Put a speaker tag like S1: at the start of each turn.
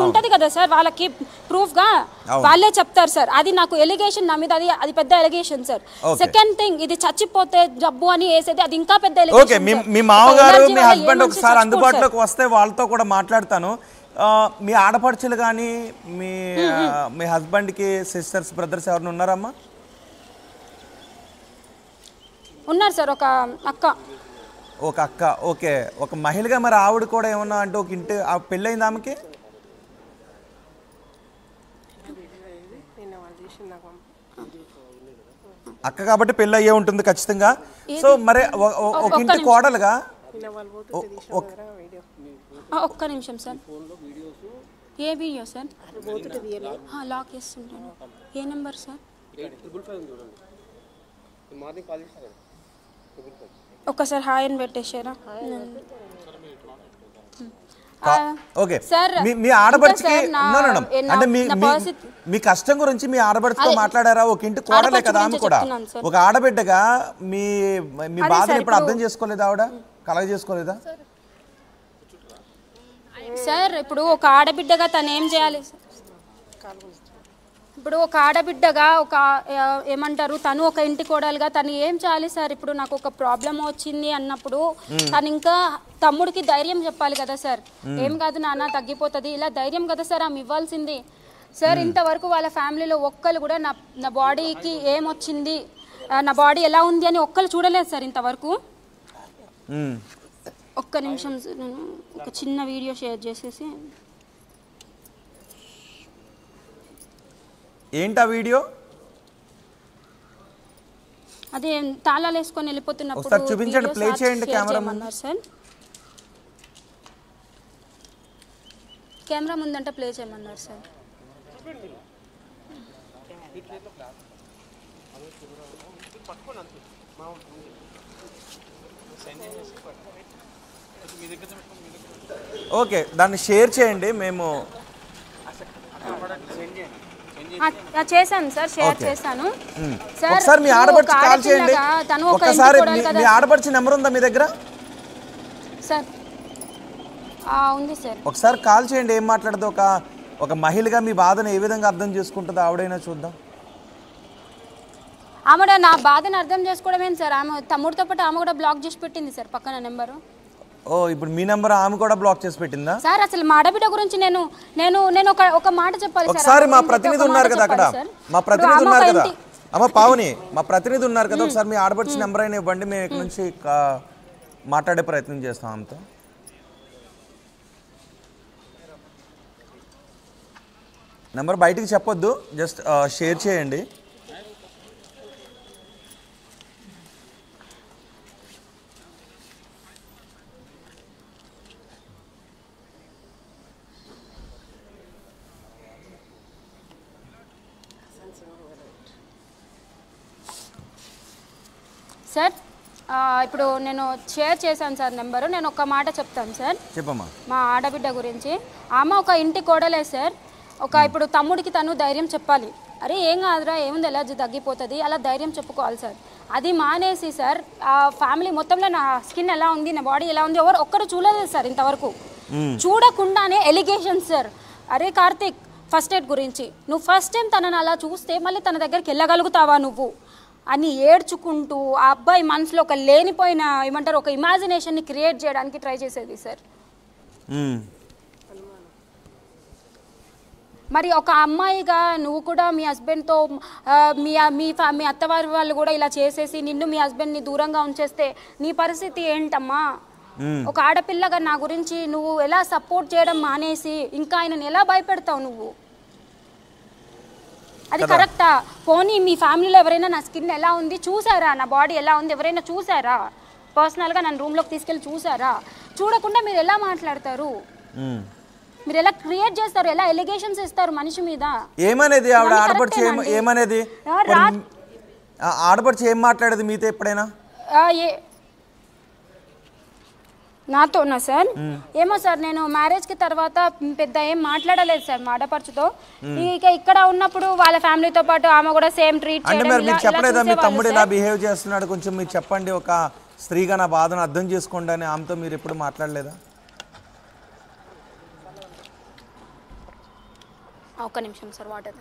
S1: ఉంటది కదా సార్ వాళ్ళకి ప్రూఫ్ గా వాళ్ళే చెప్తారు సార్ అది నాకు ఎలిగేషన్ నా మీద అది పెద్ద ఎలిగేషన్ సార్ సెకండ్ థింగ్ ఇది చచ్చిపోతే జబ్బు అని వేసేది అది ఇంకా పెద్ద ఎలిగేషన్
S2: ఓకే మీ మామగారు మీ హస్బెండ్ ఒకసారి అందుబాటులోకి వస్తే వాళ్ళతో కూడా మాట్లాడతాను మీ ఆడపడుచులు కానీ మీ హస్బెండ్కి సిస్టర్స్ బ్రదర్స్ ఎవరైనా ఉన్నారమ్మా
S1: ఉన్నారు సార్ ఒక అక్క
S2: ఓకే ఒక మహిళగా మరి ఆవిడ కూడా ఏమన్నా అంటే ఒక ఇంటి పెళ్ళయింది ఆమెకి అక్క కాబట్టి పెళ్ళి అయ్యే ఉంటుంది ఖచ్చితంగా సో మరి ఒక ఇంటి కోడలుగా
S1: ఒక్క నిమిషం సార్ ఏ వీడియో సార్ లాక్ చేస్తుంటాను ఏ నెంబర్ సార్ ఒక్కసారి హాయ్ అని పెట్టేశారా
S2: ఓకే మీ ఆడబడికి అంటే మీ కష్టం గురించి మీ ఆడబడితో మాట్లాడారా ఒక ఇంటి కోడలే కదా ఆమె కూడా ఒక ఆడబిడ్డగా మీ బాధను ఇప్పుడు అర్థం చేసుకోలేదా ఆవిడ కలగ చేసుకోలేదా
S1: సార్ ఇప్పుడు ఒక ఆడబిడ్డగా తను ఏం చేయాలి ఇప్పుడు ఒక ఆడబిడ్డగా ఒక ఏమంటారు తను ఒక ఇంటి కోడలుగా తను ఏం చేయాలి సార్ ఇప్పుడు నాకు ఒక ప్రాబ్లం వచ్చింది అన్నప్పుడు తను ఇంకా తమ్ముడికి ధైర్యం చెప్పాలి కదా సార్ ఏం కాదు నాన్న తగ్గిపోతుంది ఇలా ధైర్యం కదా సార్ ఆమె ఇవ్వాల్సింది సార్ ఇంతవరకు వాళ్ళ ఫ్యామిలీలో ఒక్కరు కూడా నా బాడీకి ఏమొచ్చింది నా బాడీ ఎలా ఉంది అని ఒక్కరు చూడలేదు సార్ ఇంతవరకు ఒక్క నిమిషం నేను ఒక చిన్న వీడియో షేర్ చేసేసి
S2: ఏంటా వీడియో
S1: అదే తాళాలు వేసుకొని వెళ్ళిపోతున్నప్పుడు
S2: ఒకసారి చూపించండి ప్లే చేయండి
S1: కెమెరా ముందంటే ప్లే చేయమన్నారు సార్
S2: ఓకే దాన్ని షేర్ చేయండి మేము
S1: చేశాను సార్ షేర్ చేశాను
S2: ఒకసారి మీ ఆడపడుచు కాల్ చేయండి ఒకసారి మీ ఆడపడుచు నెంబర్ ఉందా మీ దగ్గర
S1: సార్ ఉంది సార్
S2: ఒకసారి కాల్ చేయండి ఏం మాట్లాడదు ఒక మహిళగా మీ బాధను ఏ విధంగా అర్థం చేసుకుంటుందో ఆవిడైనా చూద్దాం
S1: ఆమె నా బాధను అర్థం చేసుకోవడమే సార్ ఆమె తమ్ముడితో పాటు ఆమె కూడా బ్లాక్ చేసి పెట్టింది సార్ పక్కన నెంబరు
S2: ఇప్పుడు మీ నెంబర్ ఆమె కూడా బ్లాక్ చేసి పెట్టిందా
S1: సార్ అసలు మా ఆడబిడ్డ గురించి నేను ఒక మాట చెప్పాలి సార్
S2: ఒకసారి మా ప్రతినిధి ఉన్నారు కదా అక్కడ మా ప్రతినిధి ఉన్నారు కదా అమ్మ పావని మా ప్రతినిధి ఉన్నారు కదా ఒకసారి మీ ఆడబడిచి నెంబర్ అయినా ఇవ్వండి మేము ఇక్కడ నుంచి మాట్లాడే ప్రయత్నం చేస్తాం ఆమెతో నెంబర్ బయటికి చెప్పొద్దు జస్ట్ షేర్ చేయండి
S1: సార్ ఇప్పుడు నేను షేర్ చేశాను సార్ నెంబరు నేను ఒక మాట చెప్తాను సార్
S2: చెప్పమ్మా
S1: మా ఆడబిడ్డ గురించి ఆమె ఒక ఇంటి కోడలే సార్ ఇప్పుడు తమ్ముడికి తను ధైర్యం చెప్పాలి అరే ఏం కాదురా ఏముంది ఎలర్జీ తగ్గిపోతుంది అలా ధైర్యం చెప్పుకోవాలి సార్ అది మానేసి సార్ ఆ ఫ్యామిలీ మొత్తంలో నా స్కిన్ ఎలా ఉంది నా బాడీ ఎలా ఉంది ఒక్కరు చూడలేదు సార్ ఇంతవరకు చూడకుండానే ఎలిగేషన్స్ సార్ అరే కార్తిక్ ఫస్ట్ ఎయిడ్ గురించి నువ్వు ఫస్ట్ టైం తనని అలా చూస్తే మళ్ళీ తన దగ్గరికి వెళ్ళగలుగుతావా నువ్వు అని ఏడ్చుకుంటూ ఆ అబ్బాయి మనసులో ఒక లేనిపోయిన ఏమంటారు ఒక ఇమాజినేషన్ని క్రియేట్ చేయడానికి ట్రై చేసేది సార్ మరి ఒక అమ్మాయిగా నువ్వు కూడా మీ హస్బెండ్తో మీ అత్తవారి వాళ్ళు కూడా ఇలా చేసేసి నిన్ను మీ హస్బెండ్ని దూరంగా ఉంచేస్తే నీ పరిస్థితి ఏంటమ్మా ఒక ఆడపిల్లగా నా గురించి నువ్వు ఎలా సపోర్ట్ చేయడం మానేసి ఇంకా ఆయనను ఎలా భయపెడతావు నువ్వు అది కరెక్టా పోనీ మీ ఫ్యామిలీలో ఎవరైనా నా స్కిన్ ఎలా ఉంది చూసారా నా బాడీ ఎలా ఉంది ఎవరైనా చూసారా పర్సనల్గా నన్ను రూమ్లోకి తీసుకెళ్ళి చూసారా చూడకుండా మీరు ఎలా మాట్లాడతారు మీరు ఎలా క్రియేట్ చేస్తారు ఎలా ఎలిగేషన్స్ ఇస్తారు మనిషి మీద
S2: ఏమనేది ఆవిడ ఆడపడిచి ఏమనేది ఆడపడిచి ఏం మాట్లాడేది మీతో ఎప్పుడైనా
S1: నాతోనా సార్ ఏమో సార్ నేను మ్యారేజ్కి తర్వాత పెద్ద ఏం మాట్లాడలేదు సార్ మా ఆడపడుచుతో ఇక ఇక్కడ ఉన్నప్పుడు వాళ్ళ ఫ్యామిలీతో పాటు ఆమె కూడా సేమ్ ట్రీట్
S2: అంటే మరి మీరు చెప్పలేదా మీ తమ్ముడు ఇలా బిహేవ్ చేస్తున్నాడు కొంచెం మీరు చెప్పండి ఒక స్త్రీగా నా బాధను అర్థం చేసుకోండి అని ఆమెతో మీరు ఎప్పుడు మాట్లాడలేదా
S1: ఒక్క నిమిషం సార్ వాటర్